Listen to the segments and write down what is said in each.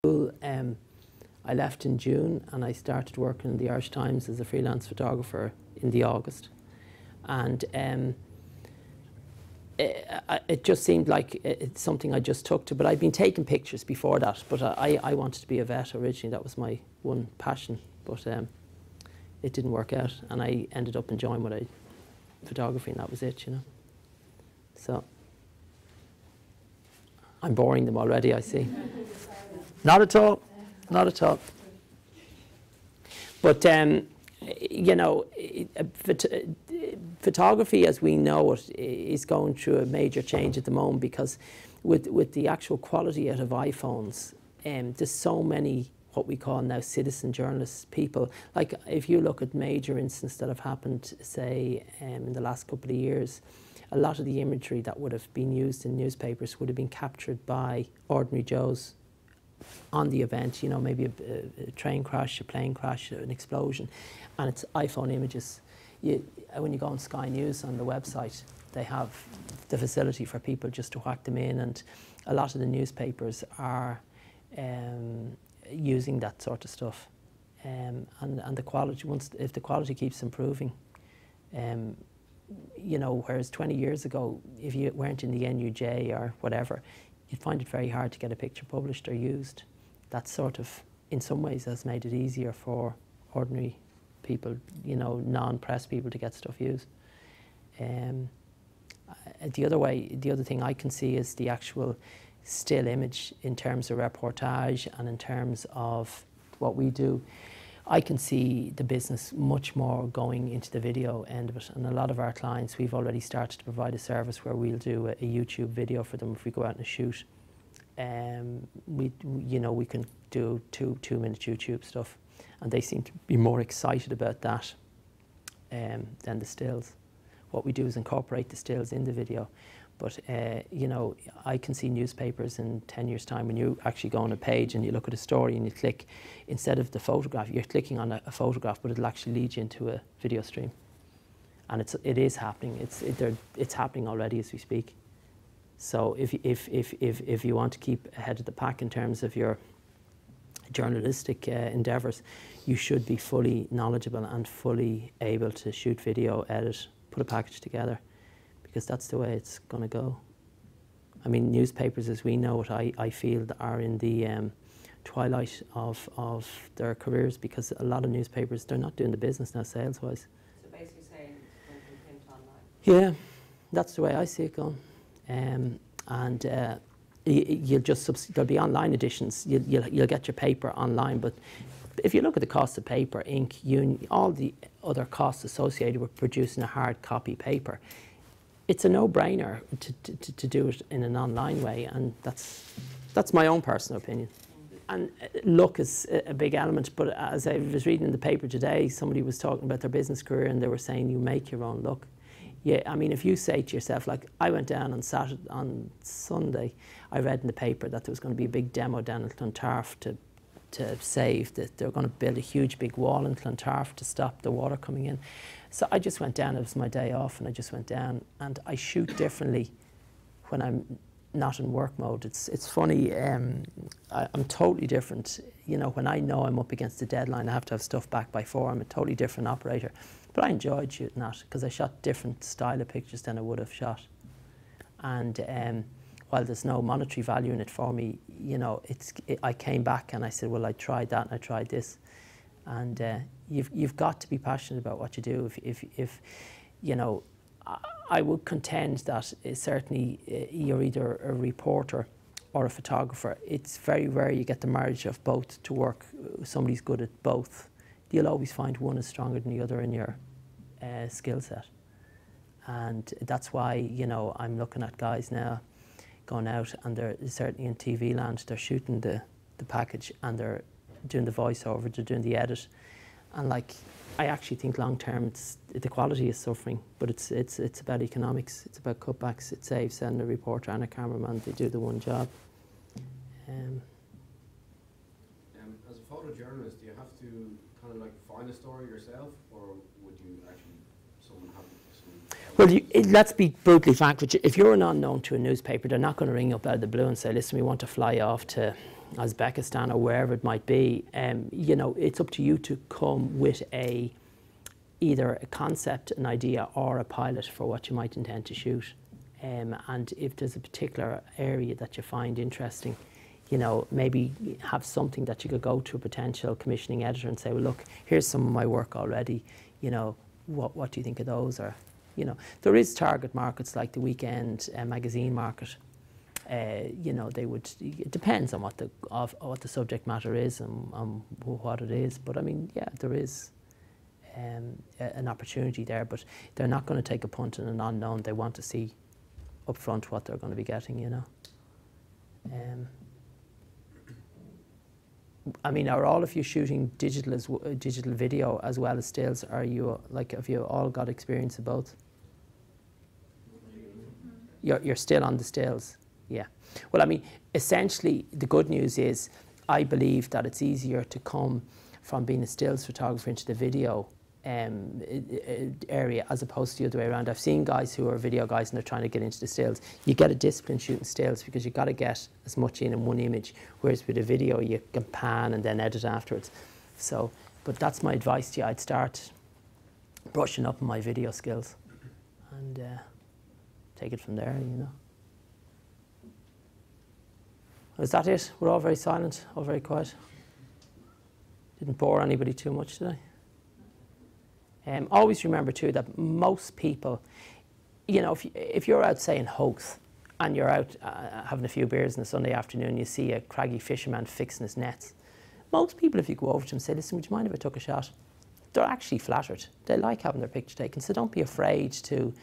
I left in June and I started working in the Irish Times as a freelance photographer in the August. And it just seemed like it's something I just took to, but I'd been taking pictures before that, but I wanted to be a vet originally. That was my one passion, but it didn't work out, and I ended up enjoying photography, and that was it, you know. So I'm boring them already, I see. Not at all, not at all. But you know, photography as we know it is going through a major change at the moment, because with the actual quality out of iPhones, there's so many what we call now citizen journalists, people. Like if you look at major incidents that have happened, say, in the last couple of years, a lot of the imagery that would have been used in newspapers would have been captured by ordinary Joes on the event, you know, maybe a train crash, a plane crash, an explosion, and it's iPhone images. When you go on Sky News on the website, they have the facility for people just to whack them in, and a lot of the newspapers are using that sort of stuff. And the quality, if the quality keeps improving, you know, whereas 20 years ago, if you weren't in the NUJ or whatever, you'd find it very hard to get a picture published or used. That sort of, in some ways, has made it easier for ordinary people, you know, non-press people to get stuff used. The other thing I can see is the actual still image in terms of reportage and in terms of what we do. I can see the business much more going into the video end of it, and a lot of our clients, we've already started to provide a service where we'll do a YouTube video for them if we go out on a shoot. You know, we can do two-minute YouTube stuff, and they seem to be more excited about that than the stills. What we do is incorporate the stills in the video. But, you know, I can see newspapers in 10 years' time when you actually go on a page and you look at a story and you click, instead of the photograph, you're clicking on a photograph, but it'll actually lead you into a video stream. And it is happening. It's happening already as we speak. So if you want to keep ahead of the pack in terms of your journalistic endeavours, you should be fully knowledgeable and fully able to shoot video, edit, put a package together, because that's the way it's going to go. I mean, newspapers as we know it, I feel, are in the twilight of their careers, because a lot of newspapers, they're not doing the business now sales-wise. So basically saying it's going from print to online? Yeah, that's the way I see it going. There'll be online editions, you'll get your paper online, but if you look at the cost of paper, ink, all the other costs associated with producing a hard copy paper, it's a no-brainer to do it in an online way, and that's my own personal opinion. And luck is a big element, but as I was reading in the paper today, somebody was talking about their business career and they were saying you make your own luck. Yeah, I mean, if you say to yourself, like, I went down on Sunday, I read in the paper that there was going to be a big demo down in Clontarf to save, that they're going to build a huge big wall in Clontarf to stop the water coming in. So I just went down, it was my day off, and I just went down, and I shoot differently when I'm not in work mode. It's funny, I'm totally different. You know, when I know I'm up against the deadline, I have to have stuff back by 4, I'm a totally different operator. But I enjoyed shooting that, because I shot different style of pictures than I would have shot. And while there's no monetary value in it for me, you know, I came back and I said, well, I tried that and I tried this. And you've got to be passionate about what you do. If you know, I would contend that certainly you're either a reporter or a photographer. It's very rare you get the marriage of both to work. Somebody's good at both. You'll always find one is stronger than the other in your skill set. And that's why, you know, I'm looking at guys now going out, and they're certainly in TV land, they're shooting the package and they're doing the voiceover, they're doing the edit. And like, I actually think long term the quality is suffering, but it's about economics, it's about cutbacks. It saves sending a reporter and a cameraman, they do the one job. As a photojournalist, do you have to kind of like find a story yourself, or would you actually, someone have Well, let's be brutally frank with you. If you're an unknown to a newspaper, they're not going to ring you up out of the blue and say, listen, we want to fly off to Uzbekistan or wherever it might be, you know, it's up to you to come with either a concept, an idea, or a pilot for what you might intend to shoot. And if there's a particular area that you find interesting, you know, maybe have something that you could go to a potential commissioning editor and say, well, look, here's some of my work already, you know, what do you think of those? Or, you know, there is target markets like the weekend magazine market. You know, they would, it depends on what the subject matter is and what it is. But I mean, yeah, there is an opportunity there, but they're not going to take a punt on an unknown. They want to see up front what they're going to be getting, you know. I mean, are all of you shooting digital video as well as stills? Are you, like, have you all got experience of both? You're still on the stills, yeah. Well, I mean, essentially, the good news is I believe that it's easier to come from being a stills photographer into the video area as opposed to the other way around. I've seen guys who are video guys and they're trying to get into the stills. You get a discipline shooting stills because you've got to get as much in one image, whereas with a video you can pan and then edit afterwards. So, but that's my advice to you. I'd start brushing up on my video skills and take it from there, you know. Is that it? We're all very silent, all very quiet. Didn't bore anybody too much today. Always remember too that most people, you know, if you're out saying Howth and you're out having a few beers on a Sunday afternoon, you see a craggy fisherman fixing his nets. Most people, if you go over to them and say, listen, would you mind if I took a shot? They're actually flattered. They like having their picture taken. So don't be afraid to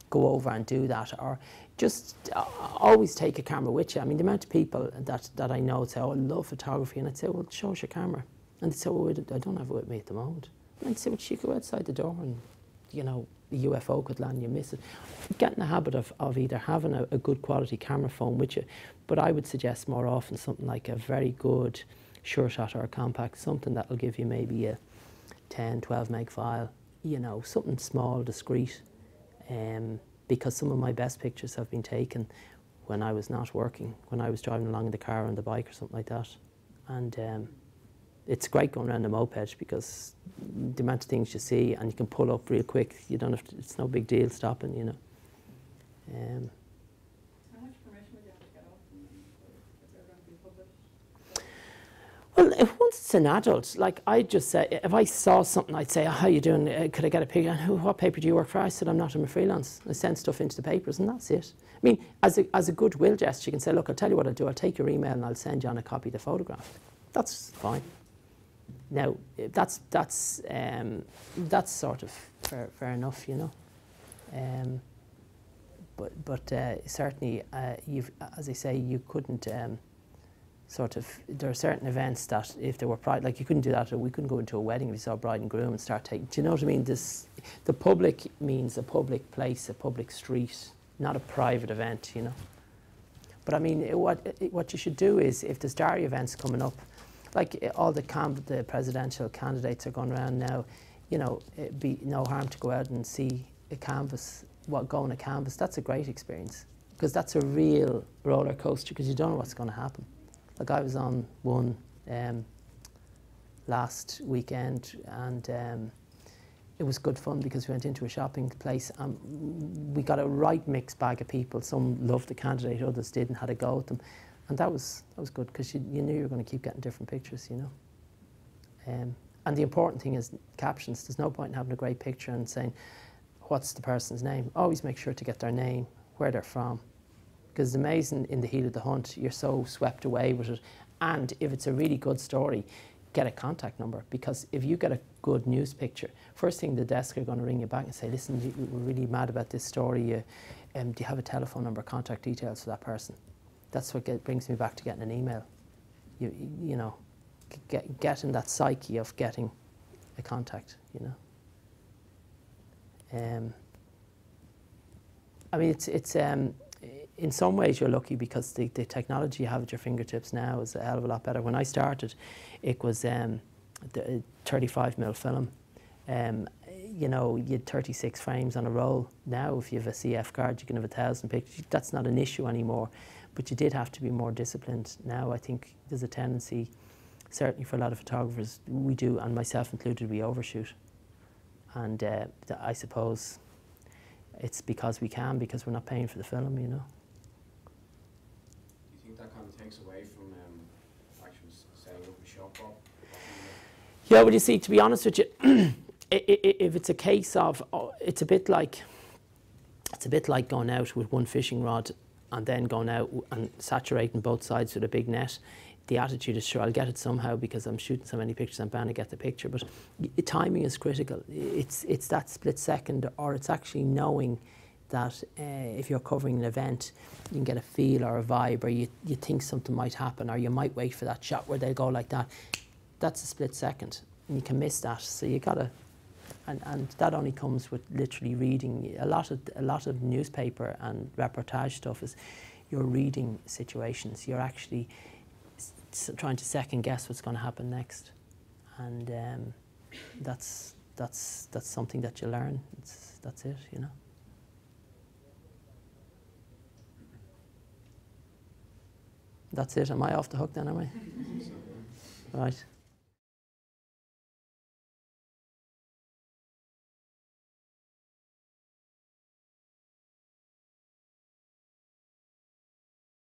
go over and do that, or just always take a camera with you. I mean, the amount of people that I know say, oh, I love photography, and I'd say, well, show us your camera. And they'd say, well, I don't have it with me at the moment. And I'd say, well, you go outside the door and, you know, the UFO could land, you miss it. Get in the habit of either having a good quality camera phone with you, but I would suggest more often something like a very good sure shot or a compact, something that will give you maybe a 10, 12 meg file, you know, something small, discreet, because some of my best pictures have been taken when I was not working, when I was driving along in the car or on the bike or something like that. And it's great going around the moped because the amount of things you see and you can pull up real quick. You don't have to, it's no big deal stopping, you know. How much permission would you have to get off them if they're going to be published? Well, if once it's an adult, like I just say, if I saw something, I'd say, oh, how you doing? Could I get a picture? What paper do you work for? I said, I'm not, I'm a freelance. I send stuff into the papers and that's it. I mean, as a goodwill gesture, you can say, look, I'll tell you what I'll do. I'll take your email and I'll send you on a copy of the photograph. That's fine. Now, that's sort of fair enough, you know. But certainly, as I say, you couldn't there are certain events that if they were private, like you couldn't do that, or we couldn't go into a wedding if you saw a bride and groom and start taking, do you know what I mean? The public means a public place, a public street, not a private event, you know. But I mean, what you should do is, if there's diary events coming up, like all the presidential candidates are going around now, you know, it'd be no harm to go out and see a canvas, go on a canvas. That's a great experience because that's a real roller coaster because you don't know what's going to happen. Like I was on one last weekend and it was good fun because we went into a shopping place and we got a right mixed bag of people. Some loved the candidate, others didn't, had a go at them. And that was good because you knew you were going to keep getting different pictures, you know. And the important thing is captions. There's no point in having a great picture and saying, what's the person's name? Always make sure to get their name, where they're from. Because it's amazing in the heat of the hunt, you're so swept away with it. And if it's a really good story, get a contact number. Because if you get a good news picture, first thing the desk are going to ring you back and say, listen, we're really mad about this story. Do you have a telephone number, contact details for that person? That's what brings me back to getting an email. You know, getting that psyche of getting a contact, you know. I mean, it's in some ways you're lucky because the technology you have at your fingertips now is a hell of a lot better. When I started, it was the 35mm film. You know, you had 36 frames on a roll. Now, if you have a CF card, you can have 1,000 pictures. That's not an issue anymore. but you did have to be more disciplined. Now I think there's a tendency, certainly for a lot of photographers, we do, and myself included, we overshoot. And I suppose it's because we can, because we're not paying for the film, you know. Do you think that kind of takes away from actually setting up a shop up? Yeah, well, you see, to be honest with you, if it's a case of, it's a bit like going out with one fishing rod and then going out and saturating both sides with a big net. The attitude is, sure, I'll get it somehow because I'm shooting so many pictures, I'm bound to get the picture. But timing is critical. It's that split second, or it's actually knowing that if you're covering an event, you can get a feel or a vibe, or you think something might happen, or you might wait for that shot where they go like that. That's a split second, and you can miss that. So you gotta, and that only comes with literally reading. A lot of newspaper and reportage stuff is you're reading situations. You're actually trying to second guess what's going to happen next, and that's something that you learn. That's it, you know. That's it. Am I off the hook then? Am I? Right.